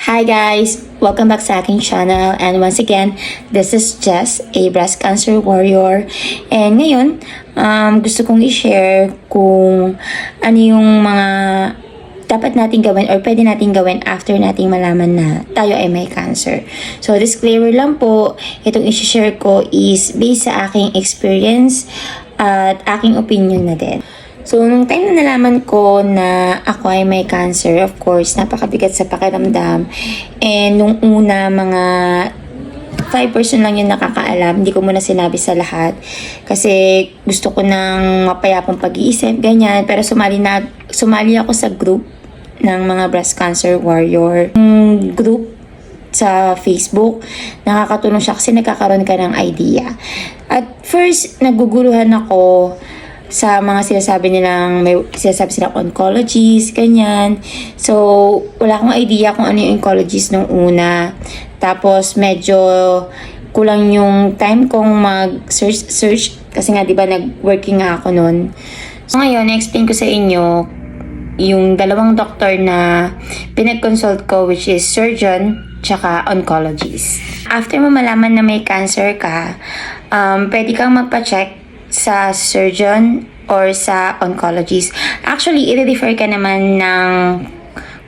Hi guys! Welcome back sa aking channel, and once again, this is Jess, a breast cancer warrior. And ngayon, gusto kong i-share kung ano yung mga dapat nating gawin or pwede nating gawin after nating malaman na tayo ay may cancer. So disclaimer lang po, itong i-share ko is based sa aking experience at aking opinion na din. So, nung time na nalaman ko na ako ay may cancer, of course, napakabigat sa pakiramdam. And nung una, mga 5% lang yung nakakaalam. Hindi ko muna sinabi sa lahat. Kasi gusto ko ng mapayapang pag-iisip, ganyan. Pero sumali ako sa group ng mga breast cancer warrior. Group sa Facebook, nakakatulong siya kasi nagkakaroon ka ng idea. At first, naguguluhan ako sa mga sinasabi silang oncologies, ganyan. So, wala akong idea kung ano yung oncologies nung una. Tapos, medyo kulang yung time kong mag-search kasi nga, di ba, nag-working nga ako nun. So, ngayon, na-explain ko sa inyo yung dalawang doktor na pinag-consult ko, which is surgeon tsaka oncologist. After mo malaman na may cancer ka, pwede kang magpa-check sa surgeon or sa oncologist. Actually, i-refer ka naman ng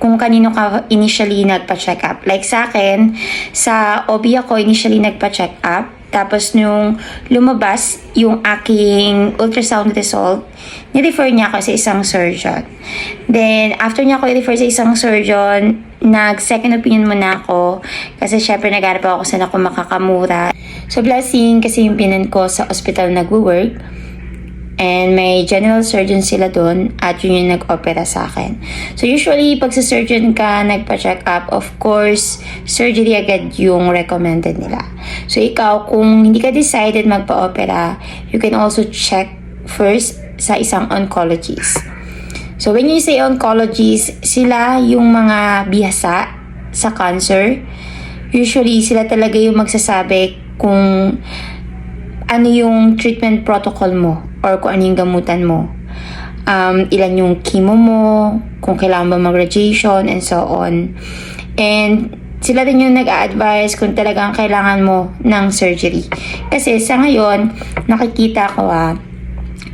kung kanino ka initially nagpa-check up. Like sa akin, sa OB ako initially nagpa-check up. Tapos nung lumabas yung aking ultrasound result, ni-refer niya ako sa isang surgeon. Then, after niya ako i-refer sa isang surgeon, nag-second opinion muna ako. Kasi syempre nag-arap ako saan ako makakamura. So, blessing kasi yung pinan ko sa hospital nag-work. And may general surgeon sila doon at yun yung nag-opera sa akin. So, usually, pag sa surgeon ka nagpa-check up, of course, surgery agad yung recommended nila. So, ikaw, kung hindi ka decided magpa-opera, you can also check first sa isang oncologist. So, when you say oncologist, sila yung mga bihasa sa cancer. Usually, sila talaga yung magsasabi kung ano yung treatment protocol mo or kung ano yung gamutan mo. Ilan yung chemo mo, kung kailangan ba mag-radiation, and so on. And sila din yung nag-a-advise kung talagang kailangan mo ng surgery. Kasi sa ngayon, nakikita ko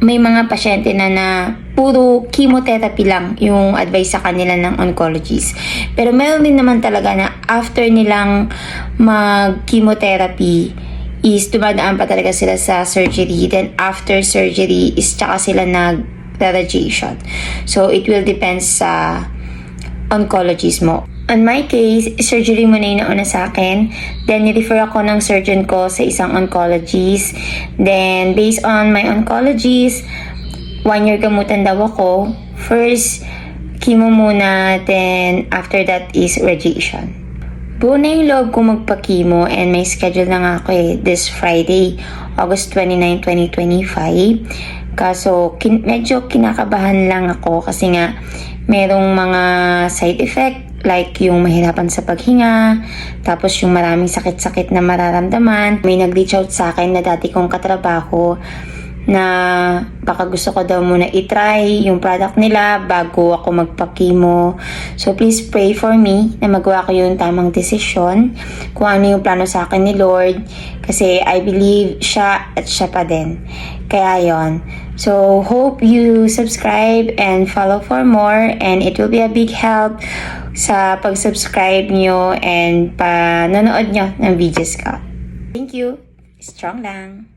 may mga pasyente na puro chemotherapy lang yung advice sa kanila ng oncologist. Pero meron din naman talaga na after nilang mag-chemotherapy is dumadaan pa talaga sila sa surgery. Then after surgery is tsaka sila nag-radiation. So it will depend sa oncologist mo. In my case, surgery muna yung nauna sa akin. Then, ni-refer ako ng surgeon ko sa isang oncologist. Then, based on my oncologist, 1 year gamutan daw ako. First, chemo muna. Then, after that is radiation. Buo na yung loob ko magpa-chemo and may schedule na nga ako this Friday, August 29, 2025. Kaso, medyo kinakabahan lang ako kasi nga merong mga side effect like yung mahirapan sa paghinga, tapos yung maraming sakit-sakit na mararamdaman. May nag-reach out sa akin na dati kong katrabaho na baka gusto ko daw muna i-try yung product nila bago ako magpa-chemo. So please pray for me na magawa ko yung tamang desisyon kung ano yung plano sa akin ni Lord, kasi I believe siya at siya pa din. Kaya yon. So hope you subscribe and follow for more, and it will be a big help sa pag-subscribe nyo and panonood nyo ng videos ko. Thank you. Strong lang.